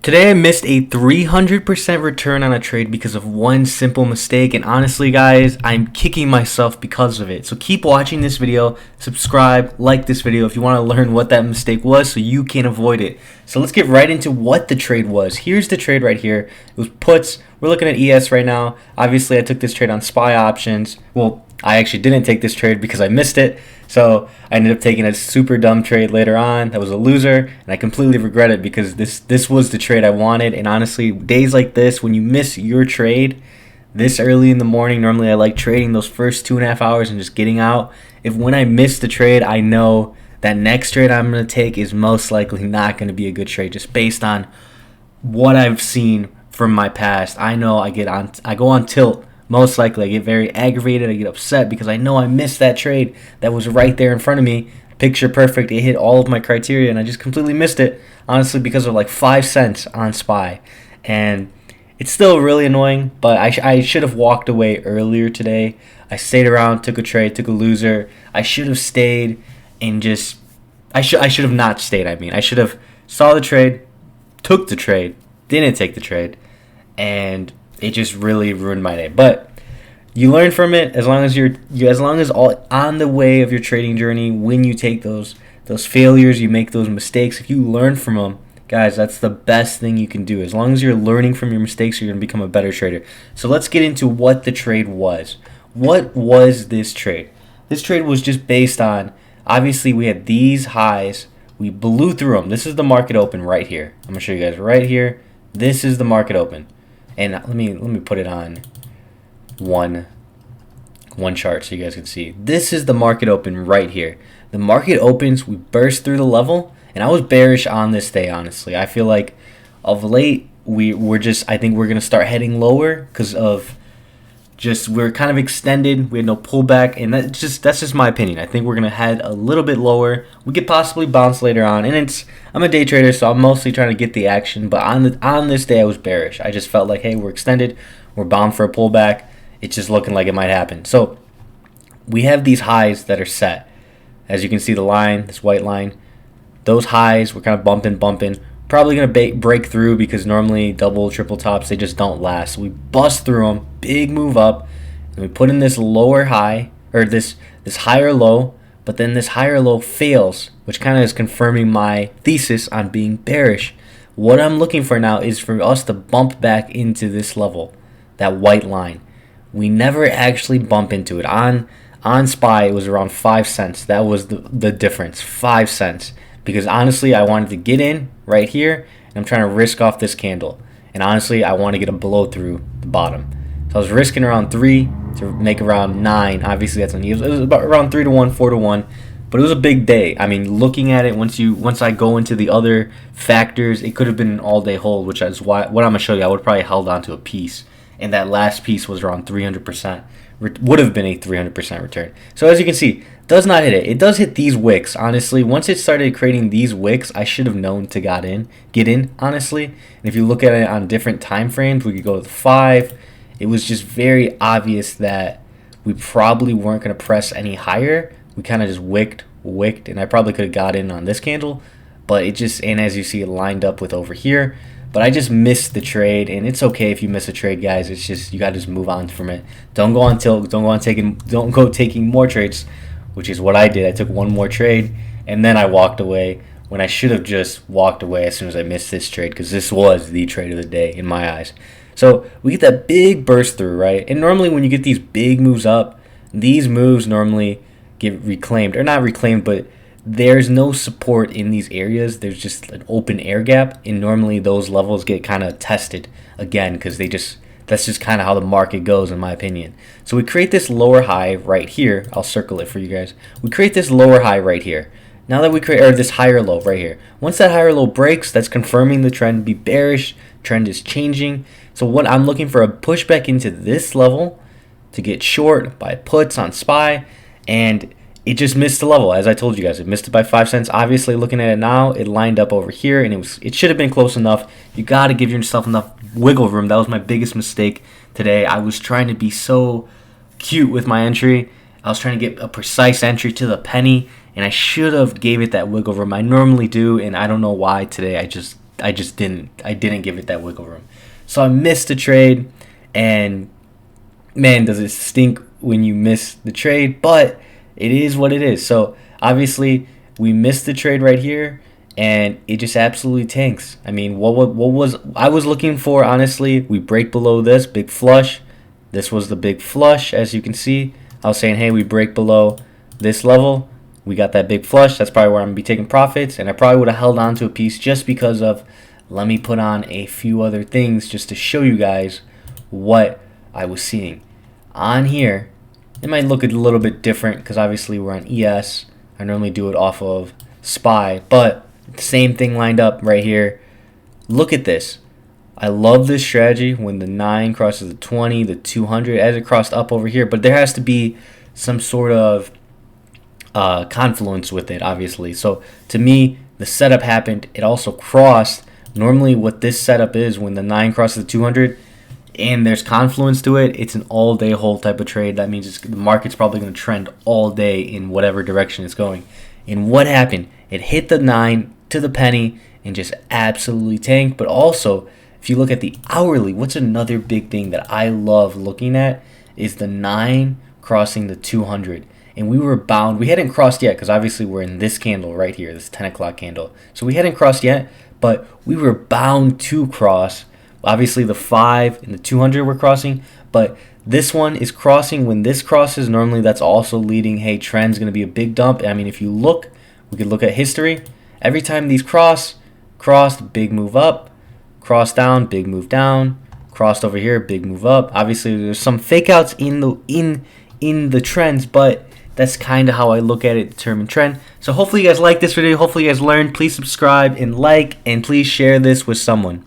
Today I missed a 300% return on a trade because of one simple mistake, and honestly guys, I'm kicking myself because of it. So keep watching this video, subscribe, like this video if you want to learn what that mistake was so you can avoid it. So let's get right into what the trade was. Here's the trade right here. It was puts. We're looking at ES right now. Obviously I took this trade on SPY options. Well, I actually didn't take this trade because I missed it. So I ended up taking a super dumb trade later on. That was a loser, and I completely regret it because this was the trade I wanted. And honestly, days like this, when you miss your trade this early in the morning, normally I like trading those first 2.5 hours and just getting out. If when I miss the trade, I know that next trade I'm going to take is most likely not going to be a good trade just based on what I've seen from my past. I know I go on tilt. Most likely I get very aggravated, I get upset because I know I missed that trade that was right there in front of me. Picture perfect, it hit all of my criteria and I just completely missed it, honestly, because of like 5 cents on SPY. And it's still really annoying, but I should have walked away earlier today. I stayed around, took a trade, took a loser. I should have stayed and just, I should have not stayed, I should have saw the trade, took the trade, didn't take the trade, and it just really ruined my day. But you learn from it as long as all on the way of your trading journey, when you take those failures, you make those mistakes, if you learn from them, guys, that's the best thing you can do. As long as you're learning from your mistakes, you're going to become a better trader. So let's get into what the trade was. What was this trade? This trade was just based on, obviously we had these highs, we blew through them. This is the market open right here. I'm going to show you guys right here. This is the market open. And let me put it on one chart so you guys can see. This is the market open right here. The market opens, we burst through the level, and I was bearish on this day, honestly. I feel like of late I think we're gonna start heading lower because of we're kind of extended. We had no pullback, and that's just my opinion. I think we're gonna head a little bit lower. We could possibly bounce later on, and I'm a day trader, so I'm mostly trying to get the action. But on this day, I was bearish. I just felt like, hey, we're extended, we're bound for a pullback. It's just looking like it might happen. So we have these highs that are set. As you can see, the line, this white line, those highs, we're kind of bumping. Probably going to break through because normally double, triple tops, they just don't last. So we bust through them, big move up, and we put in this lower high, or this higher low, but then this higher low fails, which kind of is confirming my thesis on being bearish. What I'm looking for now is for us to bump back into this level, that white line. We never actually bump into it. On SPY, it was around 5 cents. That was the difference, 5 cents. Because honestly, I wanted to get in right here, and I'm trying to risk off this candle. And honestly, I want to get a blow through the bottom. So I was risking around 3 to make around 9. Obviously, that's uneven. It was about around 3 to 1, 4 to 1. But it was a big day. I mean, looking at it, once I go into the other factors, it could have been an all-day hold, which is what I'm going to show you. I would have probably held on to a piece. And that last piece was around 300%. Would have been a 300% return. So as you can see, does not hit it. It does hit these wicks. Honestly, once it started creating these wicks, I should have known to get in. Honestly, and if you look at it on different time frames, we could go to the 5. It was just very obvious that we probably weren't going to press any higher. We kind of just wicked, and I probably could have got in on this candle, but and as you see, it lined up with over here. But I just missed the trade, and it's okay if you miss a trade, guys. It's just you gotta just move on from it. Don't go on tilt. Don't go taking more trades, which is what I did. I took one more trade, and then I walked away when I should have just walked away as soon as I missed this trade, because this was the trade of the day in my eyes. So we get that big burst through, right? And normally when you get these big moves up, these moves normally get reclaimed, or not reclaimed, but there's no support in these areas. There's just an open air gap, and normally those levels get kind of tested again because that's just kind of how the market goes, in my opinion. So we create this lower high right here. I'll circle it for you guys. We create this lower high right here. Now that we create this higher low right here. Once that higher low breaks, that's confirming the trend to be bearish. Trend is changing. So what I'm looking for, a pushback into this level to get short by puts on SPY, and it just missed the level. As I told you guys, it missed it by 5 cents. Obviously, looking at it now, it lined up over here, and it should have been close enough. You got to give yourself enough wiggle room. That was my biggest mistake today. I was trying to be so cute with my entry. I was trying to get a precise entry to the penny, and I should have gave it that wiggle room. I normally do, and I don't know why today just didn't give it that wiggle room. So I missed the trade, and man, does it stink when you miss the trade, but it is what it is. So obviously we missed the trade right here, and it just absolutely tanks. I mean, what was I was looking for, honestly? We break below this big flush. This was the big flush, as you can see. I was saying, hey, we break below this level. We got that big flush. That's probably where I'm going to be taking profits, and I probably would have held on to a piece just because of, let me put on a few other things just to show you guys what I was seeing. On here, it might look a little bit different because obviously we're on ES. I normally do it off of SPY, but same thing lined up right here. Look at this. I love this strategy when the 9 crosses the 20, the 200, as it crossed up over here, but there has to be some sort of confluence with it, obviously. So to me, the setup happened. It also crossed. Normally what this setup is, when the 9 crosses the 200 and there's confluence to it, it's an all-day hold type of trade. That means the market's probably going to trend all day in whatever direction it's going. And what happened? It hit the 9 to the penny and just absolutely tanked. But also, if you look at the hourly, what's another big thing that I love looking at is the 9 crossing the 200. And we were bound. We hadn't crossed yet because obviously we're in this candle right here, this 10 o'clock candle. So we hadn't crossed yet, but we were bound to cross. Obviously the 5 and the 200 were crossing, but this one is crossing. When this crosses, normally that's also leading, hey, trend's going to be a big dump. I mean, if you look, we could look at history. Every time these crossed, big move up, crossed down, big move down, crossed over here, big move up. Obviously there's some fake outs in the trends, but that's kind of how I look at it, determine trend. So hopefully you guys like this video. Hopefully you guys learned. Please subscribe and like, and please share this with someone.